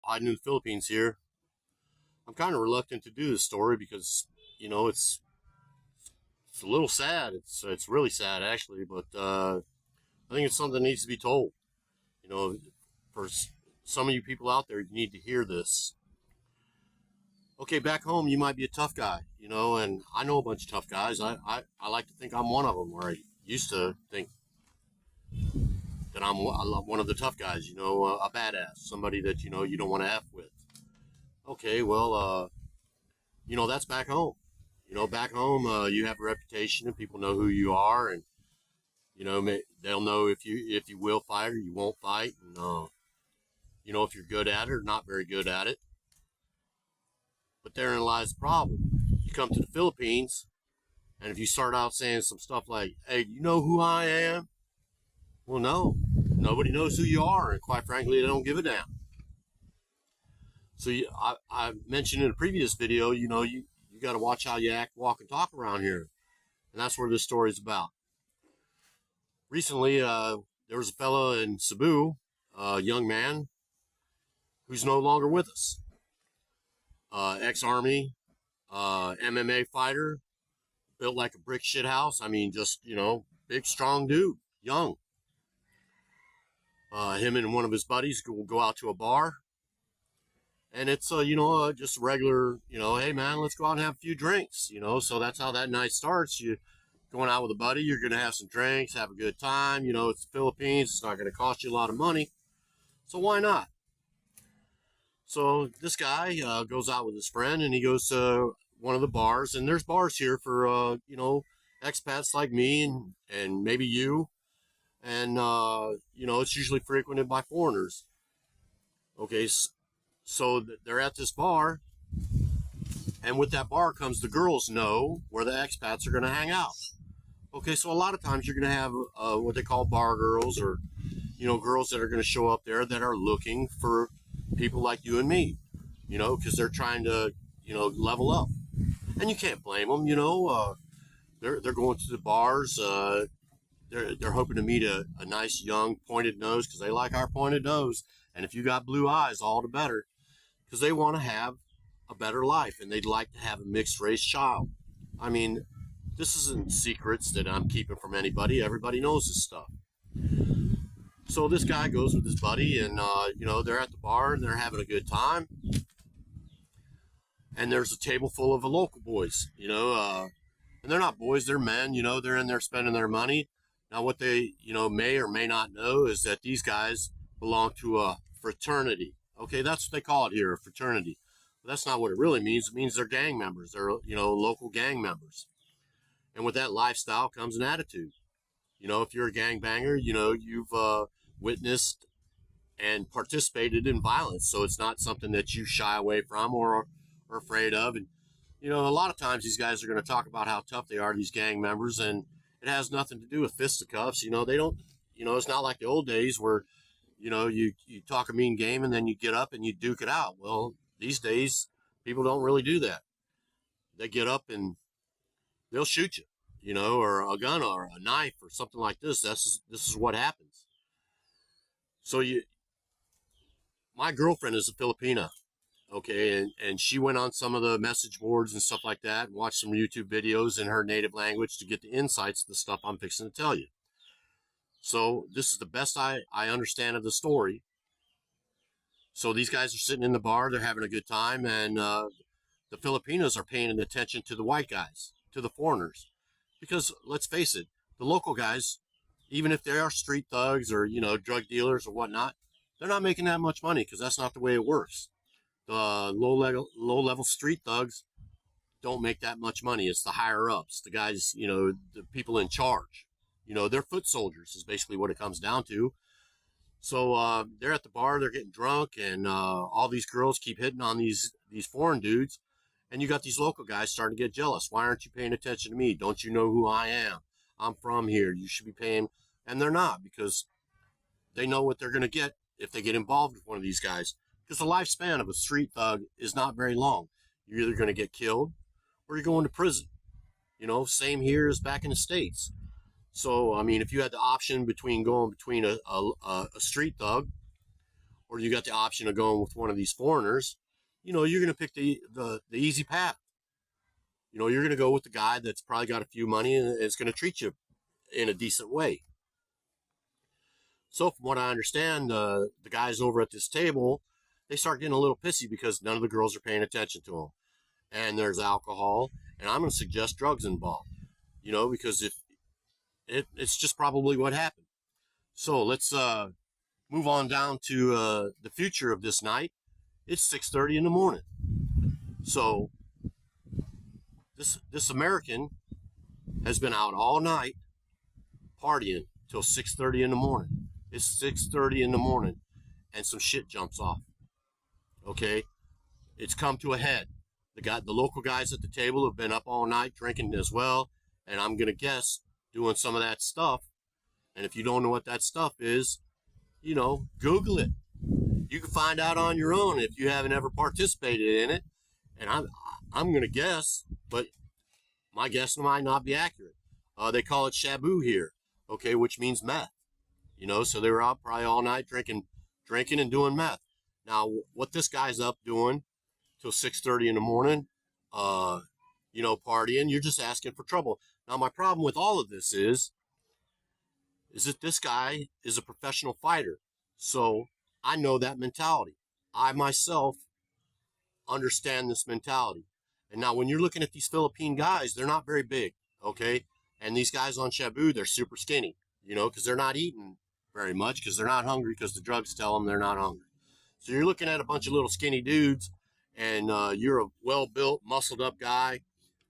hiding in the Philippines here. I'm kind of reluctant to do this story because, it's a little sad. It's really sad actually, but I think it's something that needs to be told. You know, for some of you people out there, you need to hear this. Okay, back home, you might be a tough guy, and I know a bunch of tough guys. I like to think I'm one of them, or I used to think that I'm one of the tough guys, a badass, somebody that, you don't want to F with. Okay, well, that's back home. Back home, you have a reputation and people know who you are, and, they'll know if you will fight or you won't fight, and, if you're good at it or not very good at it. But therein lies the problem. You come to the Philippines, and if you start out saying some stuff like, hey, you know who I am? Well, no. Nobody knows who you are, and quite frankly, they don't give a damn. So I mentioned in a previous video, you got to watch how you act, walk, and talk around here. And that's where this story is about. Recently, there was a fellow in Cebu, a young man, who's no longer with us. Ex-Army, MMA fighter, built like a brick shit house. I mean, just, big, strong dude, young. Him and one of his buddies will go out to a bar. And it's, just a regular, hey, man, let's go out and have a few drinks, So that's how that night starts. You going out with a buddy, you're going to have some drinks, have a good time. It's the Philippines. It's not going to cost you a lot of money. So why not? So this guy goes out with his friend, and he goes to one of the bars. And there's bars here for, expats like me and maybe you. And, it's usually frequented by foreigners. Okay, so they're at this bar. And with that bar comes the girls know where the expats are going to hang out. Okay, so a lot of times you're going to have what they call bar girls, or, girls that are going to show up there that are looking for people like you and me, because they're trying to, level up. And you can't blame them, they're going to the bars. They're hoping to meet a nice, young, pointed nose, because they like our pointed nose. And if you got blue eyes, all the better, because they want to have a better life, and they'd like to have a mixed race child. I mean, this isn't secrets that I'm keeping from anybody. Everybody knows this stuff. So this guy goes with his buddy, and, they're at the bar, and they're having a good time. And there's a table full of the local boys, and they're not boys, they're men, they're in there spending their money. Now, what they, may or may not know is that these guys belong to a fraternity. Okay, that's what they call it here, a fraternity. But that's not what it really means. It means they're gang members. They're, local gang members. And with that lifestyle comes an attitude. If you're a gangbanger, you've witnessed and participated in violence. So it's not something that you shy away from or are afraid of. And, a lot of times these guys are going to talk about how tough they are, these gang members, and it has nothing to do with fisticuffs. They don't, it's not like the old days where, you talk a mean game and then you get up and you duke it out. Well, these days, people don't really do that. They get up and they'll shoot you, or a gun or a knife or something like this. This is what happens. So my girlfriend is a Filipina, okay, and she went on some of the message boards and stuff like that and watched some YouTube videos in her native language to get the insights of the stuff I'm fixing to tell you. So this is the best I understand of the story. So these guys are sitting in the bar, they're having a good time, and the Filipinos are paying attention to the white guys, to the foreigners. Because let's face it, the local guys, even if they are street thugs or, drug dealers or whatnot, they're not making that much money, because that's not the way it works. The low-level street thugs don't make that much money. It's the higher-ups, the guys, the people in charge. They're foot soldiers is basically what it comes down to. So they're at the bar, they're getting drunk, and all these girls keep hitting on these foreign dudes. And you got these local guys starting to get jealous. Why aren't you paying attention to me? Don't you know who I am? I'm from here. You should be paying. And they're not, because they know what they're going to get if they get involved with one of these guys. Because the lifespan of a street thug is not very long. You're either going to get killed or you're going to prison. Same here as back in the States. So, I mean, if you had the option between going between a street thug or you got the option of going with one of these foreigners, you're going to pick the easy path. You're going to go with the guy that's probably got a few money and is going to treat you in a decent way. So from what I understand, the guys over at this table, they start getting a little pissy because none of the girls are paying attention to them. And there's alcohol, and I'm going to suggest drugs involved, because if it's just probably what happened. So let's move on down to the future of this night. It's 6:30 in the morning. So this American has been out all night partying till 6:30 in the morning. It's 6:30 in the morning, and some shit jumps off. Okay, it's come to a head. The local guys at the table have been up all night drinking as well, and I'm gonna guess doing some of that stuff. And if you don't know what that stuff is, Google it. You can find out on your own if you haven't ever participated in it. And I'm gonna guess, but my guess might not be accurate. They call it shabu here, okay, which means meth. So they were out probably all night drinking and doing meth. Now, what this guy's up doing till 6:30 in the morning, partying, you're just asking for trouble. Now, my problem with all of this is that this guy is a professional fighter. So I know that mentality. I myself understand this mentality. And now when you're looking at these Philippine guys, they're not very big, okay? And these guys on Shabu, they're super skinny, because they're not eating very much because they're not hungry because the drugs tell them they're not hungry. So you're looking at a bunch of little skinny dudes, and you're a well-built, muscled-up guy,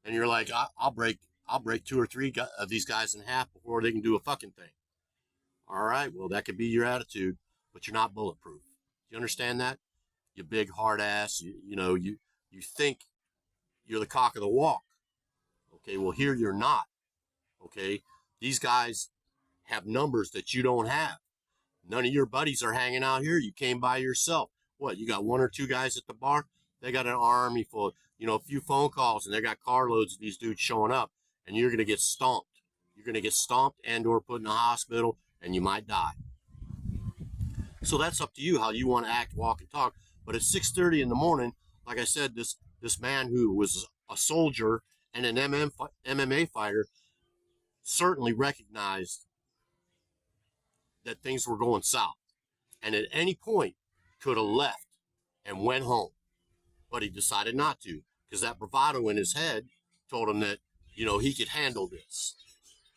and you're like, I'll break 2 or 3 of these guys in half before they can do a fucking thing. All right, well, that could be your attitude, but you're not bulletproof. Do you understand that? You big hard ass, you think you're the cock of the walk. Okay, well, here you're not. Okay, these guys have numbers that you don't have. None of your buddies are hanging out here. You came by yourself. What, you got 1 or 2 guys at the bar? They got an army full, a few phone calls, and they got carloads of these dudes showing up, and you're going to get stomped. You're going to get stomped and or put in a hospital, and you might die. So that's up to you how you want to act, walk, and talk. But at 6:30 in the morning, like I said, this man who was a soldier and an MMA fighter certainly recognized that things were going south, and at any point could have left and went home, but he decided not to because that bravado in his head told him that he could handle this.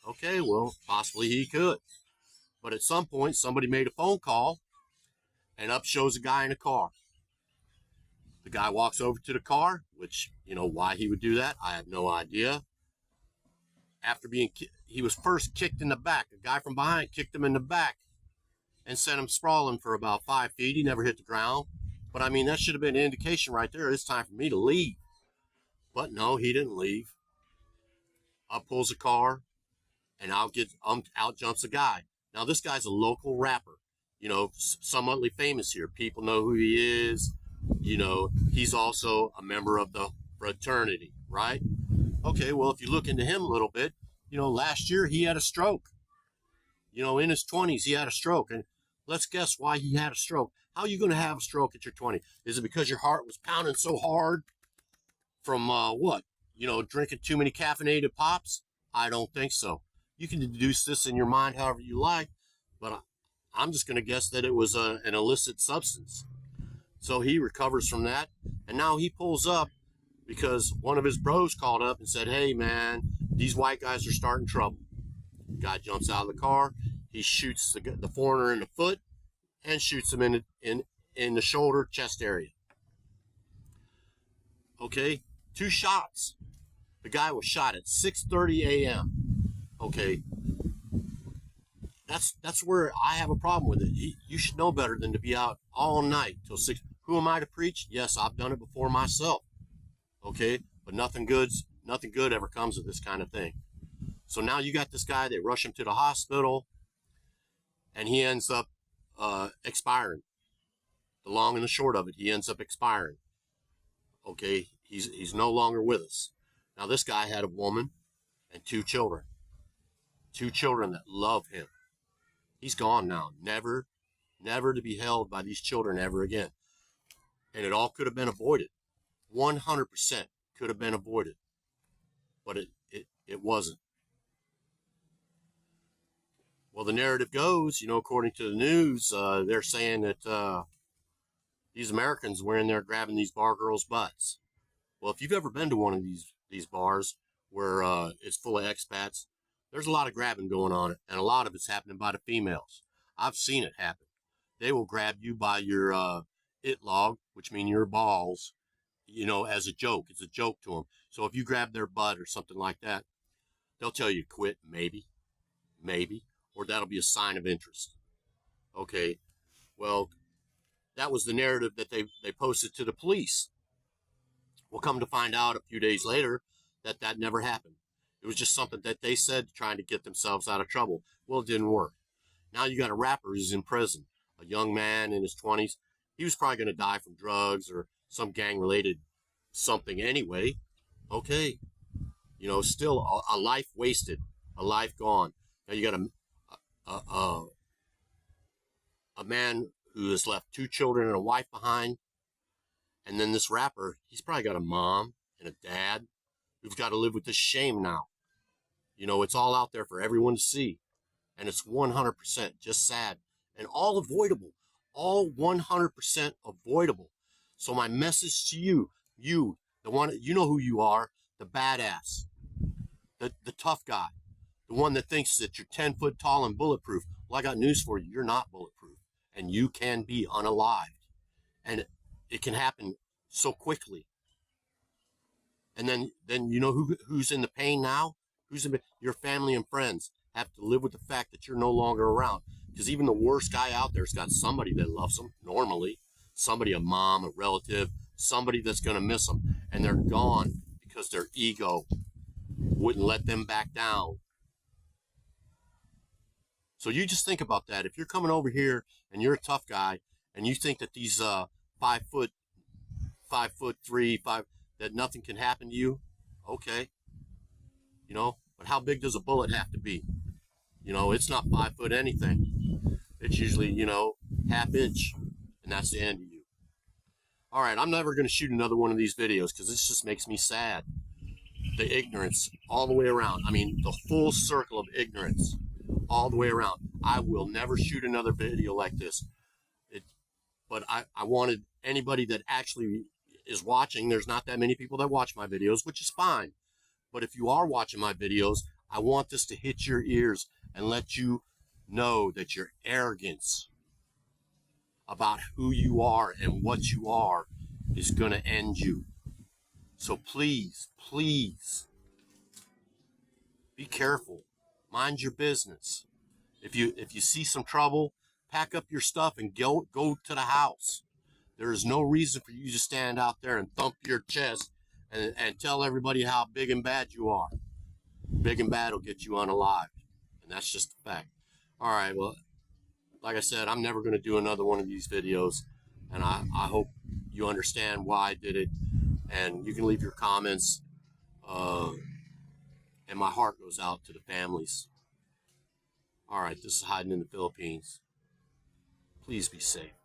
Okay, well, possibly he could, but at some point somebody made a phone call, and up shows a guy in a car. The guy walks over to the car, which why he would do that, I have no idea. After he was first kicked in the back. A guy from behind kicked him in the back and sent him sprawling for about 5 feet. He never hit the ground. But I mean, that should have been an indication right there. It's time for me to leave. But no, he didn't leave. Up pulls a car, and out jumps a guy. Now, this guy's a local rapper, somewhatly famous here. People know who he is. He's also a member of the fraternity, right? Okay, well, if you look into him a little bit, last year he had a stroke. In his 20s, he had a stroke. And let's guess why he had a stroke. How are you going to have a stroke at your 20s? Is it because your heart was pounding so hard from what? Drinking too many caffeinated pops? I don't think so. You can deduce this in your mind however you like, but I'm just going to guess that it was an illicit substance. So he recovers from that, and now he pulls up because one of his bros called up and said, hey, man, these white guys are starting trouble. The guy jumps out of the car. He shoots the foreigner in the foot and shoots him in the shoulder, chest area. Okay, 2 shots. The guy was shot at 6:30 a.m. Okay, that's where I have a problem with it. You should know better than to be out all night till 6. Who am I to preach? Yes, I've done it before myself. Okay, but nothing good ever comes of this kind of thing. So now you got this guy. They rush him to the hospital, and he ends up expiring. The long and the short of it, he ends up expiring. Okay, he's no longer with us. Now this guy had a woman and 2 children that love him. He's gone now, never never to be held by these children ever again. And it all could have been avoided. 100% could have been avoided. But it wasn't. Well, the narrative goes, according to the news, they're saying that these Americans were in there grabbing these bar girls' butts. Well, if you've ever been to one of these bars where it's full of expats, there's a lot of grabbing going on, and a lot of it's happening by the females. I've seen it happen. They will grab you by your it log, which means your balls, as a joke. It's a joke to them. So if you grab their butt or something like that, they'll tell you to quit, maybe, or that'll be a sign of interest. Okay, well, that was the narrative that they posted to the police. We'll come to find out a few days later that never happened. It was just something that they said trying to get themselves out of trouble. Well, it didn't work. Now you got a rapper who's in prison, a young man in his 20s. He was probably going to die from drugs or some gang-related something anyway. Okay, still a life wasted, a life gone. Now you got a man who has left 2 children and a wife behind. And then this rapper, he's probably got a mom and a dad who've got to live with this shame now. It's all out there for everyone to see. And it's 100% just sad and all avoidable. All 100% avoidable. So my message to you, the one, who you are, the badass, the tough guy, the one that thinks that you're 10 foot tall and bulletproof. Well, I got news for you. You're not bulletproof. And you can be unalived. And it can happen so quickly. And then who's in the pain now? Your family and friends have to live with the fact that you're no longer around. Because even the worst guy out there's got somebody that loves them, normally. Somebody, a mom, a relative, somebody that's going to miss them. And they're gone because their ego wouldn't let them back down. So you just think about that. If you're coming over here and you're a tough guy and you think that these 5'3", that nothing can happen to you, okay. But how big does a bullet have to be? It's not 5 foot anything. It's usually, half inch, and that's the end of you. All right, I'm never going to shoot another one of these videos because this just makes me sad. The ignorance all the way around. I mean, the full circle of ignorance all the way around. I will never shoot another video like this. But I wanted anybody that actually is watching, there's not that many people that watch my videos, which is fine. But if you are watching my videos, I want this to hit your ears and let you know that your arrogance about who you are and what you are is going to end you. So please, please, be careful. Mind your business. If you see some trouble, pack up your stuff and go to the house. There is no reason for you to stand out there and thump your chest and tell everybody how big and bad you are. Big and bad will get you unalived. And that's just a fact. All right, well, like I said, I'm never going to do another one of these videos. And I hope you understand why I did it. And you can leave your comments. And my heart goes out to the families. All right, this is Hiding in the Philippines. Please be safe.